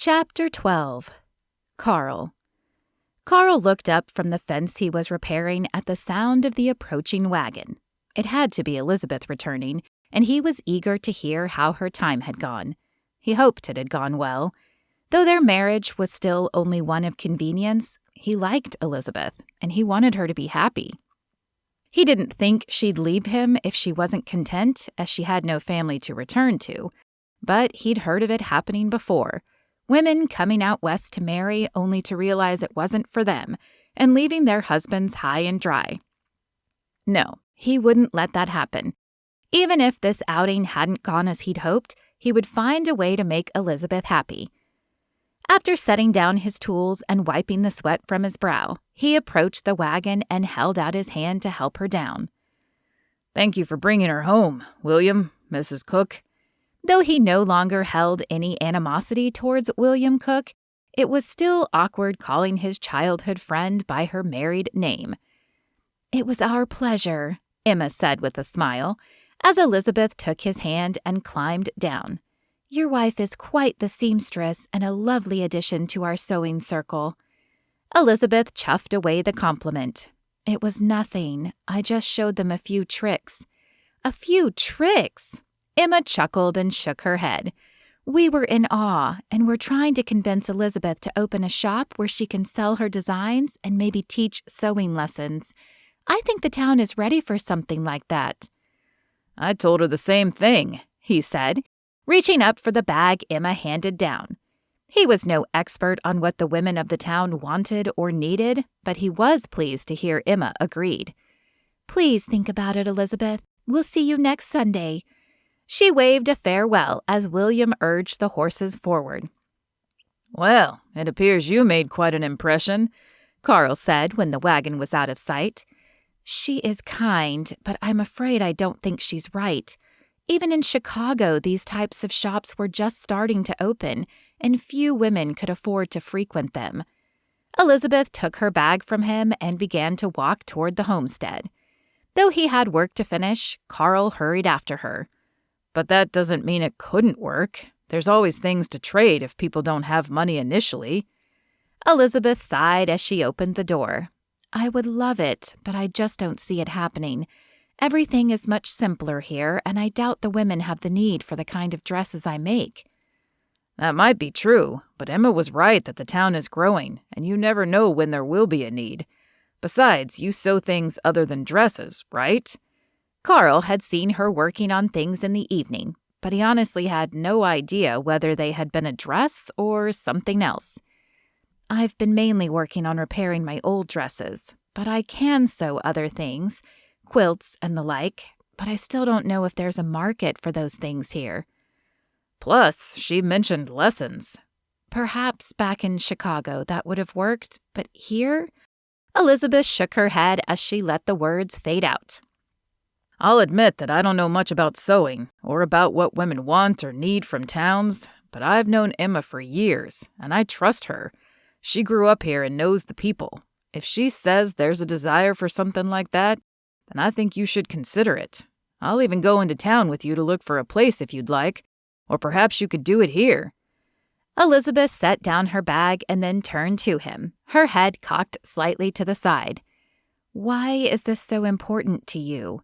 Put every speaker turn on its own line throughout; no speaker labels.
Chapter 12. Carl. Carl looked up from the fence he was repairing at the sound of the approaching wagon. It had to be Elizabeth returning, and he was eager to hear how her time had gone. He hoped it had gone well. Though their marriage was still only one of convenience, he liked Elizabeth, and he wanted her to be happy. He didn't think she'd leave him if she wasn't content, as she had no family to return to, but he'd heard of it happening before. Women coming out west to marry only to realize it wasn't for them, and leaving their husbands high and dry. No, he wouldn't let that happen. Even if this outing hadn't gone as he'd hoped, he would find a way to make Elizabeth happy. After setting down his tools and wiping the sweat from his brow, he approached the wagon and held out his hand to help her down.
"Thank you for bringing her home, William, Mrs. Cook."
Though he no longer held any animosity towards William Cook, it was still awkward calling his childhood friend by her married name. "It was our pleasure," Emma said with a smile, as Elizabeth took his hand and climbed down. "Your wife is quite the seamstress and a lovely addition to our sewing circle." Elizabeth chuffed away the compliment. "It was nothing. I just showed them a few tricks." "A few tricks?" Emma chuckled and shook her head. "We were in awe, and we're trying to convince Elizabeth to open a shop where she can sell her designs and maybe teach sewing lessons. I think the town is ready for something like that."
"I told her the same thing,"
he said, reaching up for the bag Emma handed down. He was no expert on what the women of the town wanted or needed, but he was pleased to hear Emma agreed. "Please think about it, Elizabeth. We'll see you next Sunday." She waved a farewell as William urged the horses forward.
"Well, it appears you made quite an impression,"
Carl said when the wagon was out of sight. "She is kind, but I'm afraid I don't think she's right. Even in Chicago, these types of shops were just starting to open, and few women could afford to frequent them." Elizabeth took her bag from him and began to walk toward the homestead. Though he had work to finish, Carl hurried after her.
"But that doesn't mean it couldn't work. There's always things to trade if people don't have money initially."
Elizabeth sighed as she opened the door. "I would love it, but I just don't see it happening. Everything is much simpler here, and I doubt the women have the need for the kind of dresses I make."
"That might be true, but Emma was right that the town is growing, and you never know when there will be a need. Besides, you sew things other than dresses, right?"
Carl had seen her working on things in the evening, but he honestly had no idea whether they had been a dress or something else. "I've been mainly working on repairing my old dresses, but I can sew other things, quilts and the like, but I still don't know if there's a market for those things here."
"Plus, she mentioned lessons."
"Perhaps back in Chicago that would have worked, but here?" Elizabeth shook her head as she let the words fade out.
"I'll admit that I don't know much about sewing, or about what women want or need from towns, but I've known Emma for years, and I trust her. She grew up here and knows the people. If she says there's a desire for something like that, then I think you should consider it. I'll even go into town with you to look for a place if you'd like, or perhaps you could do it here."
Elizabeth set down her bag and then turned to him, her head cocked slightly to the side. "Why is this so important to you?"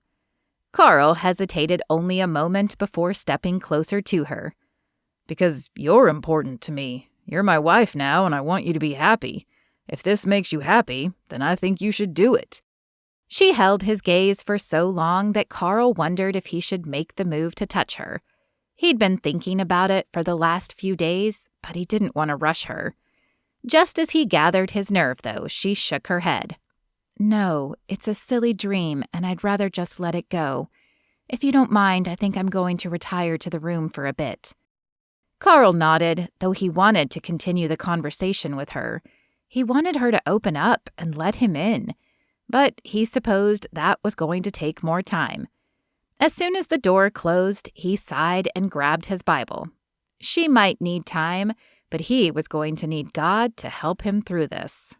Carl hesitated only a moment before stepping closer to her.
"Because you're important to me. You're my wife now, and I want you to be happy. If this makes you happy, then I think you should do it."
She held his gaze for so long that Carl wondered if he should make the move to touch her. He'd been thinking about it for the last few days, but he didn't want to rush her. Just as he gathered his nerve, though, she shook her head. "No, it's a silly dream, and I'd rather just let it go. If you don't mind, I think I'm going to retire to the room for a bit." Carl nodded, though he wanted to continue the conversation with her. He wanted her to open up and let him in, but he supposed that was going to take more time. As soon as the door closed, he sighed and grabbed his Bible. She might need time, but he was going to need God to help him through this.